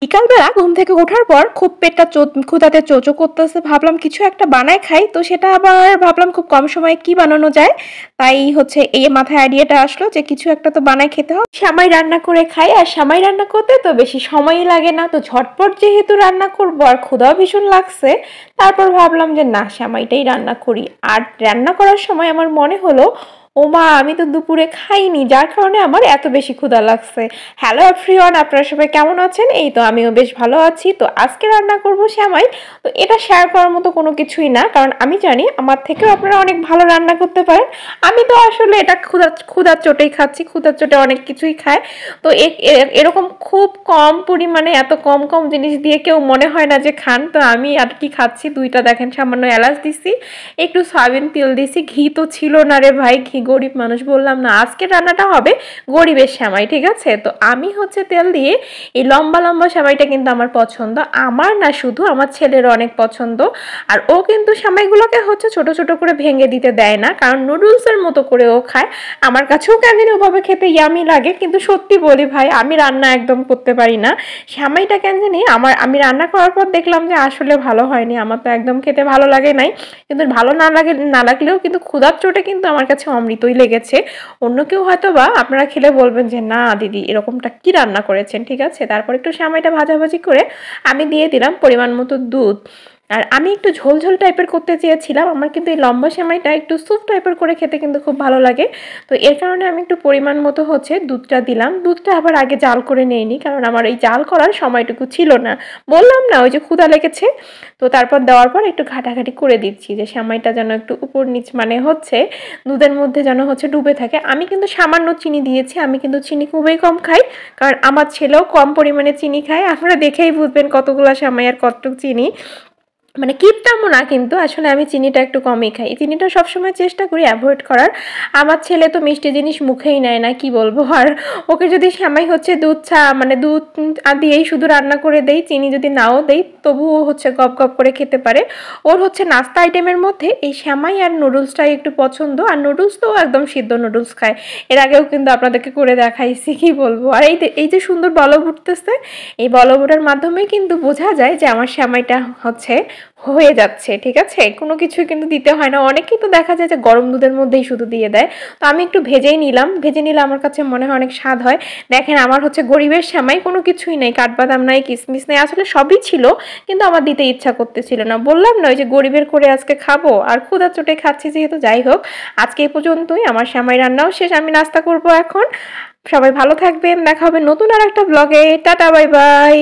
বিকালবেলা ঘুম থেকে ওঠার পর খুব পেটটা ক্ষুধাতে চোচো করতেছে, ভাবলাম কিছু একটা বানায় খাই। তো সেটা আবার ভাবলাম খুব কম সময়ে কি বানানো যায়। তাই এই মাথায় আইডিয়াটা আসলো যে কিছু একটা তো বানায় খেতে হবে। সেমাই রান্না করে খাই, আর সেমাই রান্না করতে তো বেশি সময়ই লাগে না, তো ঝটপট যেহেতু রান্না করবো আর ক্ষুধাও ভীষণ লাগছে, তারপর ভাবলাম যে না, সেমাইটাই রান্না করি। আর রান্না করার সময় আমার মনে হলো, ও মা, আমি তো দুপুরে খাইনি, যার কারণে আমার এত বেশি ক্ষুধা লাগছে। হ্যালো এভরিওয়ান, আপনারা সবাই কেমন আছেন? এই তো আমিও বেশ ভালো আছি। তো আজকে রান্না করব সেমাই। তো এটা শেয়ার করার মতো কোনো কিছুই না, কারণ আমি জানি আমার থেকেও আপনারা অনেক ভালো রান্না করতে পারেন। আমি তো আসলে এটা ক্ষুধার চোটেই খাচ্ছি, ক্ষুধার চোটে অনেক কিছুই খায়। তো এরকম খুব কম পরিমাণে এত কম কম জিনিস দিয়ে কেউ মনে হয় না যে খান। তো আমি আর কি খাচ্ছি, দুইটা দেখেন সামান্য এলাচ দিছি, একটু সয়াবিন তেল দিছি, ঘি তো ছিল না রে ভাই, ঘি গরিব মানুষ, বললাম না আজকে রান্নাটা হবে গরিবের সেমাই, ঠিক আছে? তো আমি তেল দিয়ে এই লম্বা লম্বা সেমাইটা কিন্তু আমার পছন্দ, আমার না শুধু আমার ছেলেরও অনেক পছন্দ। আর ও কিন্তু সেমাইগুলোকে ছোট ছোট করে ভেঙে দিতে দেয় না, কারণ নুডলসের মতো করে ও খায়। আমার কাছেও কেন জানি ওভাবে খেতে ইয়ামি লাগে, কিন্তু সত্যি বলি ভাই, আমি রান্না একদম করতে পারি না। সেমাইটা কেন জানি আমি রান্না করার পর দেখলাম যে আসলে ভালো হয়নি, আমার তো একদম খেতে ভালো লাগে নাই। কিন্তু ভালো না লাগলেও কিন্তু ক্ষুধার চোটে কিন্তু আমার কাছে অমৃতই লেগেছে। অন্য কেউ হয়তো বা আপনারা খেলে বলবেন যে না দিদি, এরকমটা কি রান্না করেছেন, ঠিক আছে? তারপর একটু সেমাইটা ভাজাভাজি করে আমি দিয়ে দিলাম পরিমাণ মতো দুধ। আর আমি একটু ঝোল ঝোল টাইপের করতে চেয়েছিলাম, আমার কিন্তু এই লম্বা সেমাইটা একটু স্যুপ টাইপের করে খেতে কিন্তু খুব ভালো লাগে। তো এর কারণে আমি একটু পরিমাণ মতো দুধটা দিলাম। দুধটা আবার আগে জাল করে নেইনি, কারণ আমার এই জাল করার সময়টুকু ছিল না। বললাম না, ওই যে ক্ষুধা লেগেছে। তো তারপর দেওয়ার পর একটু ঘাটাঘাটি করে দিচ্ছি, যে সেমাইটা যেন একটু উপর নিচ মানে দুধের মধ্যে যেন ডুবে থাকে। আমি কিন্তু সামান্য চিনি দিয়েছি, আমি কিন্তু চিনি খুবই কম খাই, কারণ আমার ছেলেও কম পরিমাণে চিনি খায়। আপনারা দেখেই বুঝবেন কতগুলো সেমাই আর কতটুকু চিনি, মানে কিপটামও না, কিন্তু আসলে আমি চিনিটা একটু কমই খাই। চিনিটা সবসময় চেষ্টা করি অ্যাভয়েড করার। আমার ছেলে তো মিষ্টি জিনিস মুখেই নেয় না, কি বলবো। আর ওকে যদি সেমাই দুধ মানে দুধ দিয়েই শুধু রান্না করে দেই, চিনি যদি নাও দেই, তবুও গপ গপ করে খেতে পারে। ওর নাস্তা আইটেমের মধ্যে এই সেমাই আর নুডলসটাই একটু পছন্দ। আর নুডলস তো একদম সিদ্ধ নুডলস খায়, এর আগেও কিন্তু আপনাদেরকে করে দেখাইছি, কি বলবো। আর এই যে সুন্দর বলক উঠতেছে, এই বলক ওঠার মাধ্যমে কিন্তু বোঝা যায় যে আমার সেমাইটা হয়ে যাচ্ছে, ঠিক আছে? কোনো কিছুই কিন্তু দিতে হয় না। অনেকেই তো দেখা যায় যে গরম দুধের মধ্যেই শুধু দিয়ে দেয়। তো আমি একটু ভেজে নিলে আমার কাছে মনে হয় অনেক স্বাদ হয়। দেখেন, আমার গরিবের সেমাই, কোনো কিছুই নেই, কাঠবাদাম নাই, কিশমিশ নেই, আসলে সবই ছিল, কিন্তু আমার দিতে ইচ্ছা করতেছিল না। বললাম না, ওই যে গরিবের করে আজকে খাবো, আর ক্ষুধার চোটে খাচ্ছি যেহেতু। যাই হোক, আজকে এই পর্যন্তই, আমার সেমাই রান্নাও শেষ, আমি নাস্তা করব এখন। সবাই ভালো থাকবেন, দেখা হবে নতুন আর একটা ব্লগে। Tata, bye bye.